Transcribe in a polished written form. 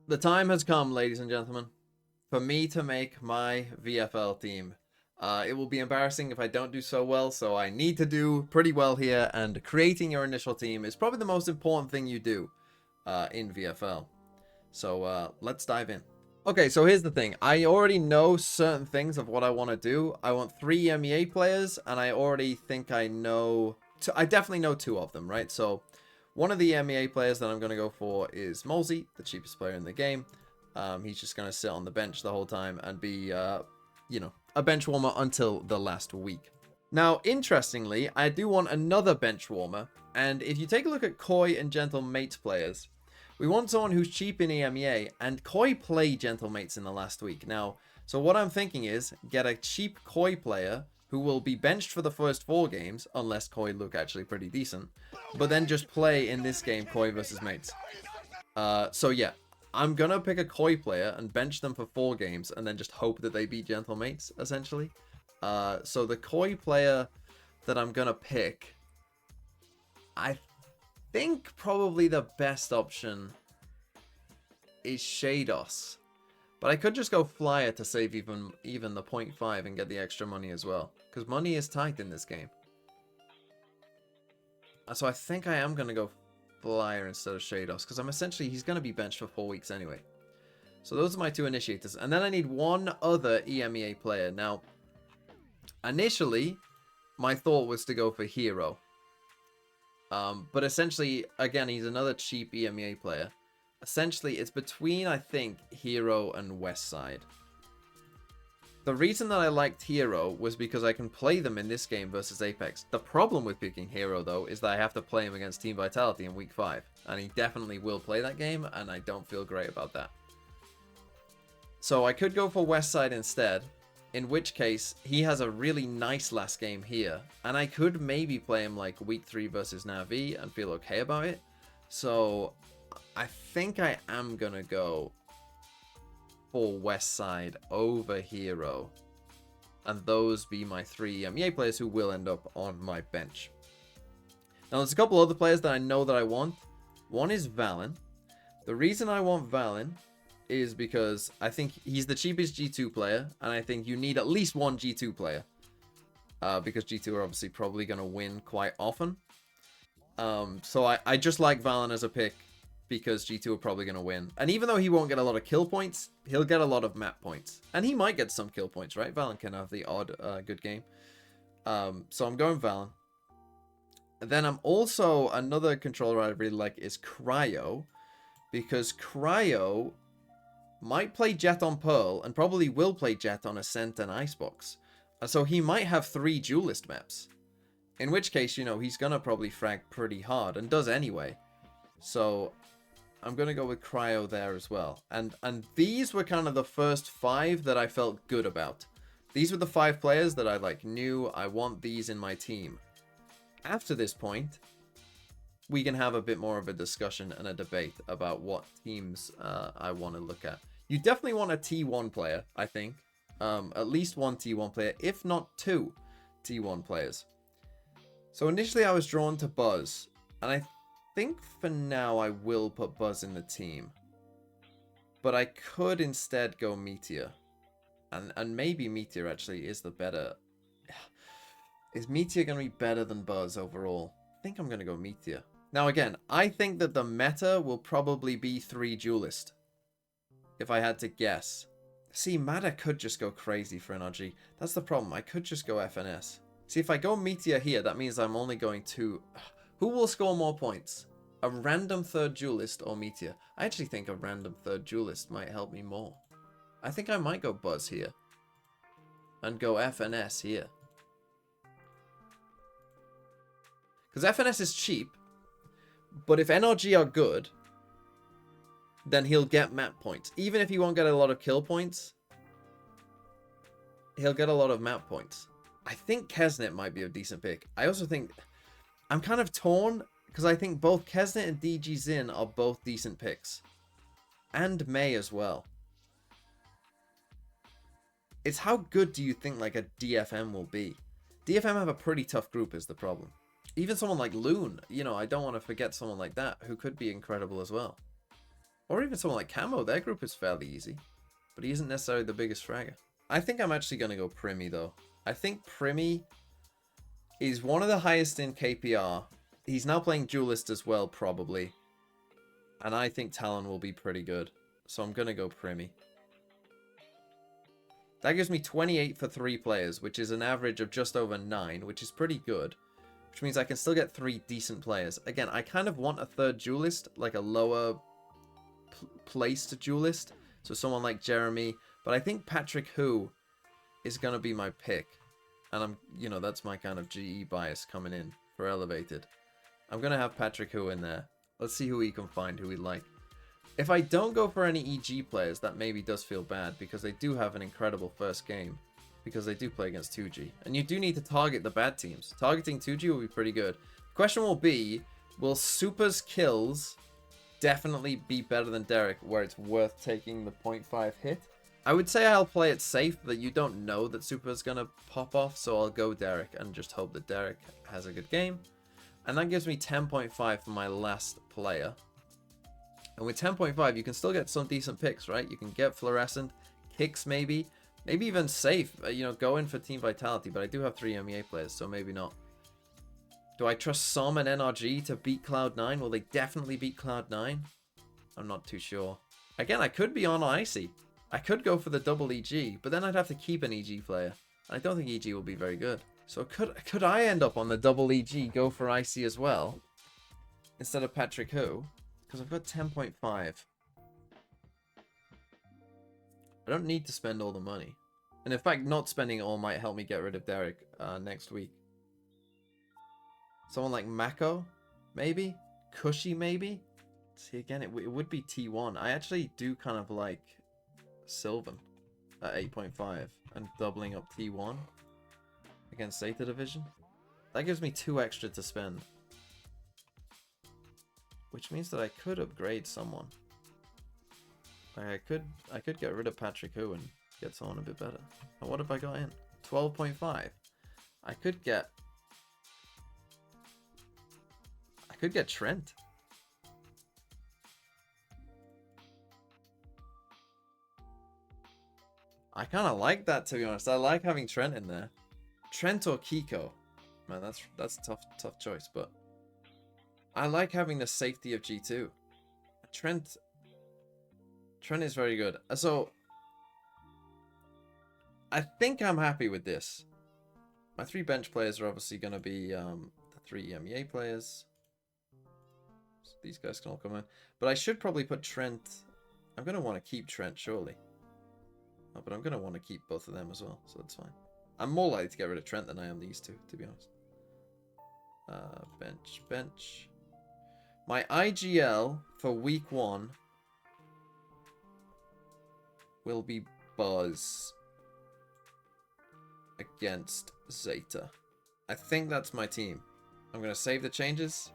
The time has come, ladies and gentlemen, for me to make my VFL team. It will be embarrassing if I don't do so well, so I need to do pretty well here, and creating your initial team is probably the most important thing you do in VFL. So let's dive in. Okay, so here's the thing. I already know certain things of what I want to do. I want 3 MEA players, and I already think I know... I definitely know 2 of them, right? So one of the MEA players that I'm going to go for is Molsey, the cheapest player in the game. He's just going to sit on the bench the whole time and be, a bench warmer until the last week. Now, interestingly, I do want another bench warmer, and if you take a look at Koi and Gentle Mates players, we want someone who's cheap in EMEA, and Koi played Gentle Mates in the last week. Now, so what I'm thinking is, get a cheap Koi player who will be benched for the first 4 games, unless Koi look actually pretty decent, but then just play in this game Koi versus Mates. So yeah, I'm gonna pick a Koi player and bench them for 4 games, and then just hope that they beat Gentle Mates, essentially. So the Koi player that I'm gonna pick, I think probably the best option is Shados. But I could just go Flyer to save even the 0.5 and get the extra money as well. Because money is tight in this game. So I think I am going to go Flyer instead of Shados. Because he's going to be benched for 4 weeks anyway. So those are my 2 initiators. And then I need one other EMEA player. Now, initially, my thought was to go for Hero. But essentially, again, he's another cheap EMEA player. Essentially, it's between, I think, Hero and Westside. The reason that I liked Hero was because I can play them in this game versus Apex. The problem with picking Hero, though, is that I have to play him against Team Vitality in Week 5. And he definitely will play that game, and I don't feel great about that. So I could go for Westside instead, in which case, he has a really nice last game here. And I could maybe play him like Week 3 versus Na'Vi and feel okay about it. So I think I am going to go for Westside over Hero. And those be my 3 MEA players who will end up on my bench. Now, there's a couple other players that I know that I want. One is Valen. The reason I want Valen is because I think he's the cheapest G2 player, and I think you need at least one G2 player. Because G2 are obviously probably going to win quite often. So I just like Valen as a pick, because G2 are probably going to win. And even though he won't get a lot of kill points, he'll get a lot of map points. And he might get some kill points, right? Valen can have the odd good game. So I'm going Valen. And then I'm also, another controller I really like is Cryo. Because Cryo might play Jet on Pearl, and probably will play Jet on Ascent and Icebox. So he might have 3 duelist maps. In which case, he's going to probably frag pretty hard, and does anyway. So I'm going to go with Cryo there as well. And these were kind of the first 5 that I felt good about. These were the 5 players that I knew I want these in my team. After this point, we can have a bit more of a discussion and a debate about what teams I want to look at. You definitely want a T1 player, I think. At least 1 T1 player, if not 2 T1 players. So initially I was drawn to Buzz, and I think for now I will put Buzz in the team. But I could instead go Meteor. And maybe Meteor actually is the better... Is Meteor going to be better than Buzz overall? I think I'm going to go Meteor. Now again, I think that the meta will probably be 3 Duelist. If I had to guess. See, Mada could just go crazy for NRG. That's the problem. I could just go FNS. See, if I go Meteor here, that means I'm only going to... Who will score more points? A random 3rd Duelist or Meteor? I actually think a random 3rd Duelist might help me more. I think I might go Buzz here. And go FNS here. Because FNS is cheap. But if NRG are good, then he'll get map points. Even if he won't get a lot of kill points, he'll get a lot of map points. I think Kesnet might be a decent pick. I also think... I'm kind of torn, because I think both Kesnet and DG Zin are both decent picks. And May as well. It's how good do you think a DFM will be? DFM have a pretty tough group is the problem. Even someone like Loon, I don't want to forget someone like that who could be incredible as well. Or even someone like Camo. Their group is fairly easy. But he isn't necessarily the biggest fragger. I think I'm actually going to go Primi, though. I think Primi is one of the highest in KPR. He's now playing Duelist as well, probably. And I think Talon will be pretty good. So I'm going to go Primi. That gives me 28 for 3 players, which is an average of just over 9, which is pretty good. Which means I can still get 3 decent players. Again, I kind of want a third Duelist, like a lower placed Duelist. So someone like Jeremy. But I think Patrick Hu is going to be my pick. And I'm, you know, that's my kind of GE bias coming in for Elevated. I'm going to have Patrick Hu in there. Let's see who we can find, who we like. If I don't go for any EG players, that maybe does feel bad, because they do have an incredible first game, because they do play against 2G. And you do need to target the bad teams. Targeting 2G will be pretty good. The question will be, will Super's kills definitely be better than Derek, where it's worth taking the 0.5 hit? I would say I'll play it safe, that you don't know that Super's going to pop off, so I'll go Derek and just hope that Derek has a good game. And that gives me 10.5 for my last player. And with 10.5, you can still get some decent picks, right? You can get Fluorescent, Kicks maybe even Safe, you know, go in for Team Vitality, but I do have 3 MEA players, so maybe not. Do I trust Som and NRG to beat Cloud9? Will they definitely beat Cloud9? I'm not too sure. Again, I could be on Icy. I could go for the double EG, but then I'd have to keep an EG player. I don't think EG will be very good. So could I end up on the double EG, go for Icy as well, instead of Patrick Hu? Because I've got 10.5. I don't need to spend all the money. And in fact, not spending it all might help me get rid of Derek next week. Someone like Mako, maybe? Cushy, maybe? See, again, it would be T1. I actually do kind of like Sylvan at 8.5 and doubling up T1 against Zeta Division. That gives me 2 extra to spend. Which means that I could upgrade someone. Like I could get rid of Patrick Hu and get someone a bit better. And what have I got in? 12.5. I could get Trent. I kind of like that, to be honest. I like having Trent in there. Trent or Kiko. Man, that's a tough choice, but I like having the safety of G2. Trent is very good. So I think I'm happy with this. My 3 bench players are obviously going to be the 3 MEA players. So these guys can all come in. But I should probably put Trent. I'm going to want to keep Trent, surely. Oh, but I'm going to want to keep both of them as well, so that's fine. I'm more likely to get rid of Trent than I am these 2, to be honest. Bench. My IGL for week 1 will be Buzz against Zeta. I think that's my team. I'm going to save the changes.